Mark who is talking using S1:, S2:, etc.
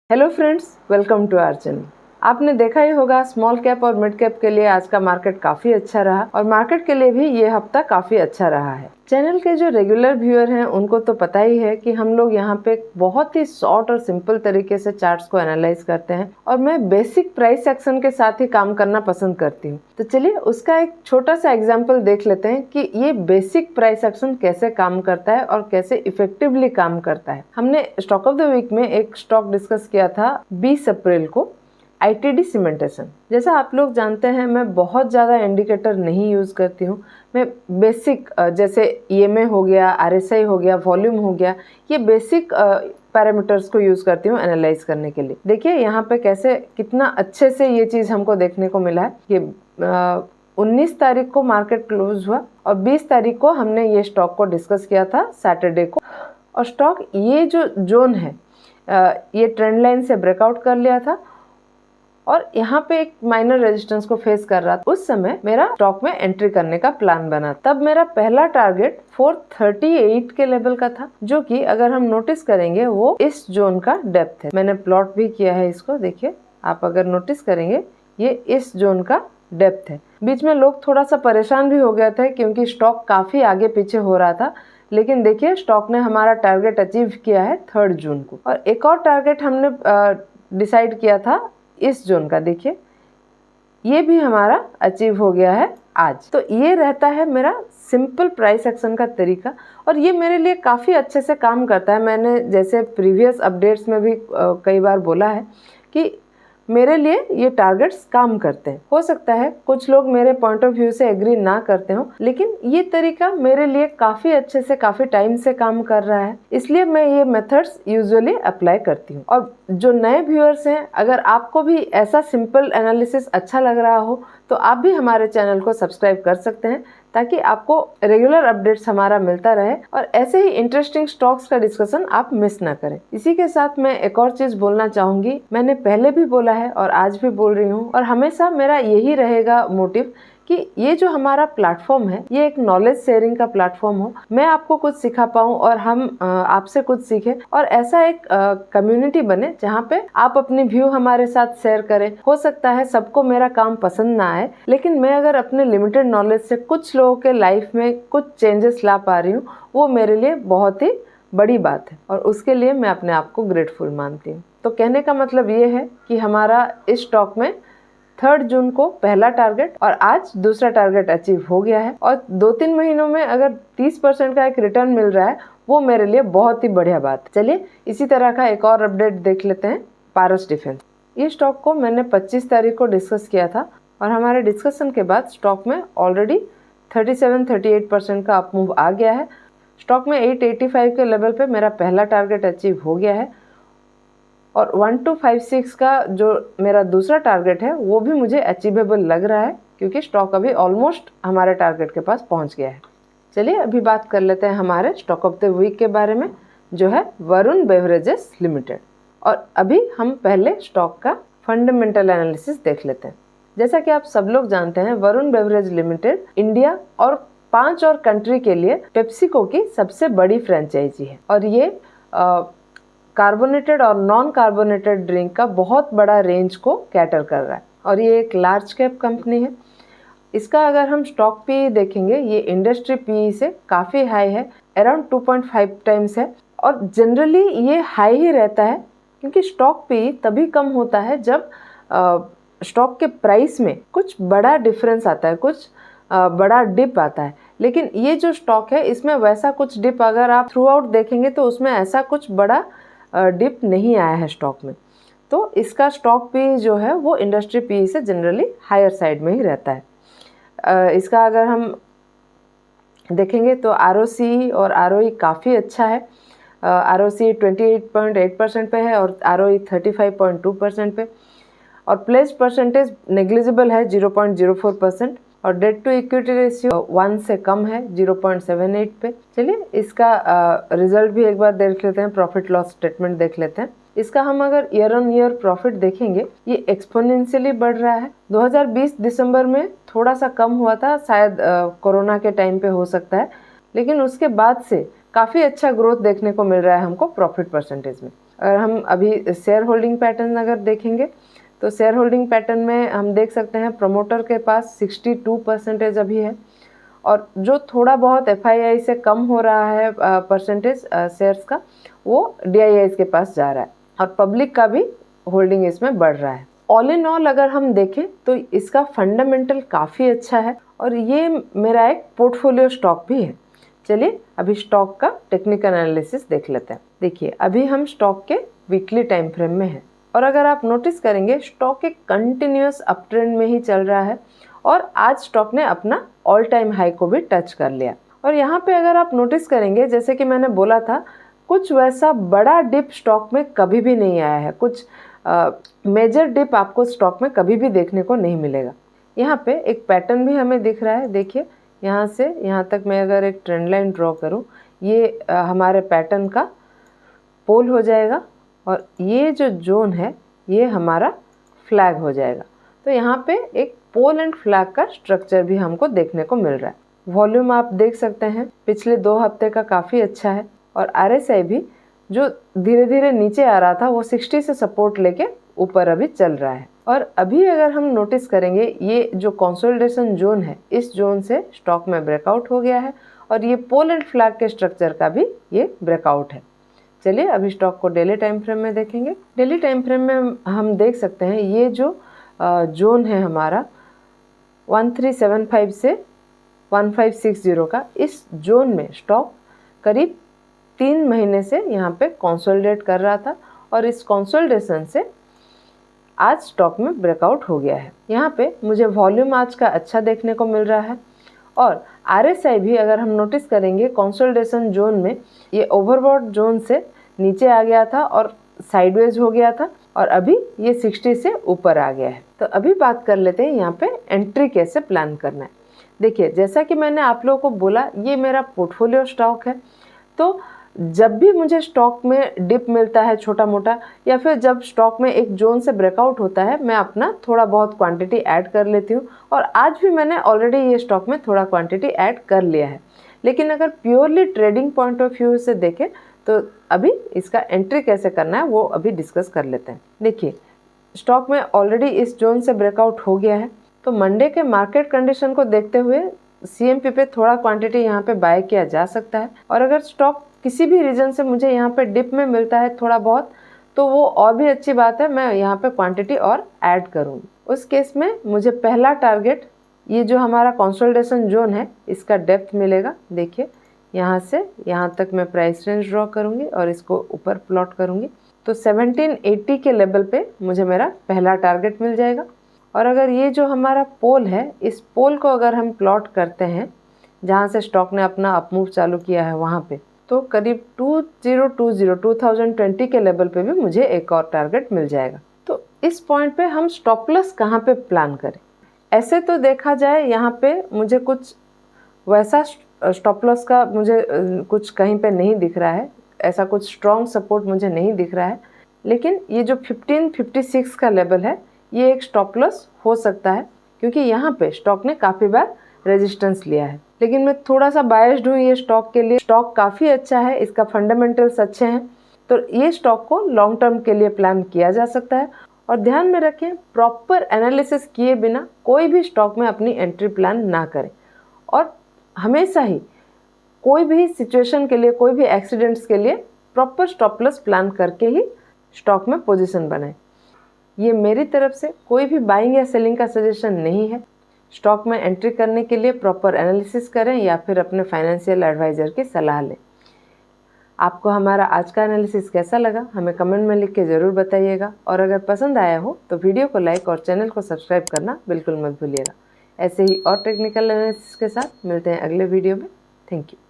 S1: Hello friends, welcome to our channel. आपने देखा ही होगा स्मॉल कैप और मिड कैप के लिए आज का मार्केट काफी अच्छा रहा और मार्केट के लिए भी ये हफ्ता काफी अच्छा रहा है। चैनल के जो रेगुलर व्यूअर हैं उनको तो पता ही है कि हम लोग यहाँ पे बहुत ही शॉर्ट और सिंपल तरीके से चार्ट्स को एनालाइज करते हैं और मैं बेसिक प्राइस एक्शन के साथ ही काम करना पसंद करती हूँ। तो चलिए उसका एक छोटा सा एग्जाम्पल देख लेते हैं कि ये बेसिक प्राइस एक्शन कैसे काम करता है और कैसे इफेक्टिवली काम करता है। हमने स्टॉक ऑफ द वीक में एक स्टॉक डिस्कस किया था 20 अप्रैल को, ITD सीमेंटेशन। जैसा आप लोग जानते हैं मैं बहुत ज़्यादा इंडिकेटर नहीं यूज़ करती हूँ। मैं बेसिक जैसे EMA हो गया, RSI हो गया, वॉल्यूम हो गया, ये बेसिक पैरामीटर्स को यूज़ करती हूँ एनालाइज करने के लिए। देखिए यहाँ पे कैसे कितना अच्छे से ये चीज़ हमको देखने को मिला है कि 19 तारीख को मार्केट क्लोज हुआ और 20 तारीख को हमने ये स्टॉक को डिस्कस किया था सैटरडे को। और स्टॉक ये जो जोन है ये ट्रेंड लाइन से ब्रेकआउट कर लिया था और यहाँ पे एक माइनर रेजिस्टेंस को फेस कर रहा था। उस समय मेरा स्टॉक में एंट्री करने का प्लान बना। तब मेरा पहला टारगेट 438 के लेवल का था, जो कि अगर हम नोटिस करेंगे वो इस जोन का डेप्थ है। मैंने प्लॉट भी किया है इसको, देखिए आप अगर नोटिस करेंगे ये इस जोन का डेप्थ है। बीच में लोग थोड़ा सा परेशान भी हो गया था क्योंकि स्टॉक काफी आगे पीछे हो रहा था, लेकिन देखिए स्टॉक ने हमारा टारगेट अचीव किया है 3 जून को। और एक और टारगेट हमने डिसाइड किया था इस जोन का, देखिए ये भी हमारा अचीव हो गया है आज। तो ये रहता है मेरा सिंपल प्राइस एक्शन का तरीका और ये मेरे लिए काफ़ी अच्छे से काम करता है। मैंने जैसे प्रीवियस अपडेट्स में भी कई बार बोला है कि मेरे लिए ये टारगेट्स काम करते हैं। हो सकता है कुछ लोग मेरे पॉइंट ऑफ व्यू से एग्री ना करते हो, लेकिन ये तरीका मेरे लिए काफ़ी अच्छे से काफ़ी टाइम से काम कर रहा है, इसलिए मैं ये मेथड्स यूजुअली अप्लाई करती हूँ। और जो नए व्यूअर्स हैं, अगर आपको भी ऐसा सिंपल एनालिसिस अच्छा लग रहा हो तो आप भी हमारे चैनल को सब्सक्राइब कर सकते हैं ताकि आपको रेगुलर अपडेट्स हमारा मिलता रहे और ऐसे ही इंटरेस्टिंग स्टॉक्स का डिस्कशन आप मिस ना करें। इसी के साथ मैं एक और चीज बोलना चाहूंगी, मैंने पहले भी बोला है और आज भी बोल रही हूँ और हमेशा मेरा यही रहेगा मोटिव कि ये जो हमारा प्लेटफॉर्म है ये एक नॉलेज शेयरिंग का प्लेटफॉर्म हो। मैं आपको कुछ सिखा पाऊँ और हम आपसे कुछ सीखें और ऐसा एक कम्युनिटी बने जहाँ पे आप अपनी व्यू हमारे साथ शेयर करें। हो सकता है सबको मेरा काम पसंद ना आए, लेकिन मैं अगर अपने लिमिटेड नॉलेज से कुछ लोगों के लाइफ में कुछ चेंजेस ला पा रही हूँ, वो मेरे लिए बहुत ही बड़ी बात है और उसके लिए मैं अपने आप को ग्रेटफुल मानती हूँ। तो कहने का मतलब ये है कि हमारा इस स्टॉक में 3 जून को पहला टारगेट और आज दूसरा टारगेट अचीव हो गया है और 2-3 महीनों में अगर 30% का एक रिटर्न मिल रहा है, वो मेरे लिए बहुत ही बढ़िया बात है। चलिए इसी तरह का एक और अपडेट देख लेते हैं, पारस डिफेंस। ये स्टॉक को मैंने 25 तारीख को डिस्कस किया था और हमारे डिस्कशन के बाद स्टॉक में ऑलरेडी 37-38% का अप मूव आ गया है। स्टॉक में 885 के लेवल पे मेरा पहला टारगेट अचीव हो गया है और 1256 का जो मेरा दूसरा टारगेट है वो भी मुझे अचीवेबल लग रहा है क्योंकि स्टॉक अभी ऑलमोस्ट हमारे टारगेट के पास पहुंच गया है। चलिए अभी बात कर लेते हैं हमारे स्टॉक ऑफ द वीक के बारे में, जो है वरुण बेवरेजेस लिमिटेड। और अभी हम पहले स्टॉक का फंडामेंटल एनालिसिस देख लेते हैं। जैसा कि आप सब लोग जानते हैं, वरुण बेवरेज लिमिटेड इंडिया और 5 और कंट्री के लिए पेप्सिको की सबसे बड़ी फ्रेंचाइजी है और ये कार्बोनेटेड और नॉन कार्बोनेटेड ड्रिंक का बहुत बड़ा रेंज को कैटर कर रहा है और ये एक लार्ज कैप कंपनी है। इसका अगर हम स्टॉक पी देखेंगे, ये इंडस्ट्री पी से काफ़ी हाई है, अराउंड 2.5 टाइम्स है और जनरली ये हाई ही रहता है क्योंकि स्टॉक पी तभी कम होता है जब स्टॉक के प्राइस में कुछ बड़ा डिफरेंस आता है, कुछ बड़ा डिप आता है। लेकिन ये जो स्टॉक है इसमें वैसा कुछ डिप अगर आप थ्रू आउट देखेंगे तो उसमें ऐसा कुछ बड़ा डिप नहीं आया है स्टॉक में। तो इसका स्टॉक पी जो है वो इंडस्ट्री पी से जनरली हायर साइड में ही रहता है। इसका अगर हम देखेंगे तो ROC और ROE काफ़ी अच्छा है। ROC 28.8% पे है और ROE 35.2% पे और प्लेज परसेंटेज नेग्लिजिबल है 0.04% और डेट टू इक्विटी रेशियो 1 से कम है 0.78 पे। चलिए इसका रिजल्ट भी एक बार देख लेते हैं, प्रॉफिट लॉस स्टेटमेंट देख लेते हैं। इसका हम अगर ईयर ऑन ईयर प्रॉफिट देखेंगे, ये एक्सपोनेंशियली बढ़ रहा है। 2020 दिसंबर में थोड़ा सा कम हुआ था, शायद कोरोना के टाइम पे हो सकता है, लेकिन उसके बाद से काफ़ी अच्छा ग्रोथ देखने को मिल रहा है हमको प्रॉफिट परसेंटेज में। और हम अभी शेयर होल्डिंग पैटर्न अगर देखेंगे तो शेयर होल्डिंग पैटर्न में हम देख सकते हैं प्रमोटर के पास 62% अभी है, और जो थोड़ा बहुत FII से कम हो रहा है परसेंटेज शेयर्स का, वो DIIs के पास जा रहा है, और पब्लिक का भी होल्डिंग इसमें बढ़ रहा है। ऑल इन ऑल अगर हम देखें तो इसका फंडामेंटल काफ़ी अच्छा है, और ये मेरा एक पोर्टफोलियो स्टॉक भी है। चलिए अभी स्टॉक का टेक्निकल एनालिसिस देख लेते हैं। देखिए अभी हम स्टॉक के वीकली टाइम फ्रेम में हैं, और अगर आप नोटिस करेंगे स्टॉक एक कंटिन्यूअस अप ट्रेंड में ही चल रहा है, और आज स्टॉक ने अपना ऑल टाइम हाई को भी टच कर लिया। और यहाँ पे अगर आप नोटिस करेंगे, जैसे कि मैंने बोला था, कुछ वैसा बड़ा डिप स्टॉक में कभी भी नहीं आया है, कुछ मेजर डिप आपको स्टॉक में कभी भी देखने को नहीं मिलेगा। यहाँ पे एक पैटर्न भी हमें दिख रहा है। देखिए यहाँ से यहाँ तक मैं अगर एक ट्रेंड लाइन ड्रॉ करूँ, ये हमारे पैटर्न का पोल हो जाएगा, और ये जो जोन है ये हमारा फ्लैग हो जाएगा। तो यहाँ पे एक पोल एंड फ्लैग का स्ट्रक्चर भी हमको देखने को मिल रहा है। वॉल्यूम आप देख सकते हैं पिछले 2 हफ्ते का काफ़ी अच्छा है, और RSI भी जो धीरे धीरे नीचे आ रहा था वो 60 से सपोर्ट लेके ऊपर अभी चल रहा है। और अभी अगर हम नोटिस करेंगे, ये जो कंसोलिडेशन जोन है, इस जोन से स्टॉक में ब्रेकआउट हो गया है, और ये पोल एंड फ्लैग के स्ट्रक्चर का भी ये ब्रेकआउट है। चलिए अभी स्टॉक को डेली टाइम फ्रेम में देखेंगे। डेली टाइम फ्रेम में हम देख सकते हैं ये जो जोन है हमारा 1375 से 1560 का, इस जोन में स्टॉक करीब 3 महीने से यहाँ पे कंसोलिडेट कर रहा था, और इस कंसोलिडेशन से आज स्टॉक में ब्रेकआउट हो गया है। यहाँ पे मुझे वॉल्यूम आज का अच्छा देखने को मिल रहा है, और RSI भी अगर हम नोटिस करेंगे कंसोलिडेशन जोन में ये ओवरबॉट जोन से नीचे आ गया था और साइडवेज हो गया था, और अभी ये 60 से ऊपर आ गया है। तो अभी बात कर लेते हैं यहाँ पे एंट्री कैसे प्लान करना है। देखिए जैसा कि मैंने आप लोगों को बोला, ये मेरा पोर्टफोलियो स्टॉक है, तो जब भी मुझे स्टॉक में डिप मिलता है छोटा मोटा, या फिर जब स्टॉक में एक जोन से ब्रेकआउट होता है, मैं अपना थोड़ा बहुत क्वांटिटी ऐड कर लेती हूँ, और आज भी मैंने ऑलरेडी ये स्टॉक में थोड़ा क्वांटिटी ऐड कर लिया है। लेकिन अगर purely trading point of view से देखें तो अभी इसका एंट्री कैसे करना है वो अभी डिस्कस कर लेते हैं। देखिए स्टॉक में ऑलरेडी इस जोन से ब्रेकआउट हो गया है, तो मंडे के मार्केट कंडीशन को देखते हुए CMP पे थोड़ा क्वांटिटी यहाँ पे बाय किया जा सकता है, और अगर स्टॉक किसी भी रीजन से मुझे यहाँ पे डिप में मिलता है थोड़ा बहुत, तो वो और भी अच्छी बात है, मैं यहाँ पे क्वांटिटी और ऐड करूँगी। उस केस में मुझे पहला टारगेट ये जो हमारा कंसोलिडेशन जोन है इसका डेप्थ मिलेगा। देखिए यहाँ से यहाँ तक मैं प्राइस रेंज ड्रॉ करूँगी और इसको ऊपर प्लॉट करूँगी, तो 1780 के लेवल पे मुझे मेरा पहला टारगेट मिल जाएगा। और अगर ये जो हमारा पोल है, इस पोल को अगर हम प्लॉट करते हैं जहाँ से स्टॉक ने अपना अपमूव चालू किया है वहाँ पे, तो करीब 2020 के लेवल पे भी मुझे एक और टारगेट मिल जाएगा। तो इस पॉइंट पे हम स्टॉप लॉस कहाँ पे प्लान करें? ऐसे तो देखा जाए यहाँ पे मुझे कुछ वैसा स्टॉप लॉस का मुझे कुछ कहीं पे नहीं दिख रहा है, ऐसा कुछ स्ट्रॉन्ग सपोर्ट मुझे नहीं दिख रहा है। लेकिन ये जो 1556 का लेवल है ये एक स्टॉप लॉस हो सकता है, क्योंकि यहाँ पे स्टॉक ने काफ़ी बार रेजिस्टेंस लिया है। लेकिन मैं थोड़ा सा बायस्ड हूँ ये स्टॉक के लिए। स्टॉक काफ़ी अच्छा है, इसका फंडामेंटल्स अच्छे हैं, तो ये स्टॉक को लॉन्ग टर्म के लिए प्लान किया जा सकता है। और ध्यान में रखें, प्रॉपर एनालिसिस किए बिना कोई भी स्टॉक में अपनी एंट्री प्लान ना करें, और हमेशा ही कोई भी सिचुएशन के लिए, कोई भी एक्सीडेंट्स के लिए प्रॉपर स्टॉप लॉस प्लान करके ही स्टॉक में पोजीशन बनाएं। ये मेरी तरफ से कोई भी बाइंग या सेलिंग का सजेशन नहीं है। स्टॉक में एंट्री करने के लिए प्रॉपर एनालिसिस करें या फिर अपने फाइनेंशियल एडवाइज़र की सलाह लें। आपको हमारा आज का एनालिसिस कैसा लगा हमें कमेंट में लिख के ज़रूर बताइएगा, और अगर पसंद आया हो तो वीडियो को लाइक और चैनल को सब्सक्राइब करना बिल्कुल मत भूलिएगा। ऐसे ही और टेक्निकल एनालिसिस के साथ मिलते हैं अगले वीडियो में। Thank you.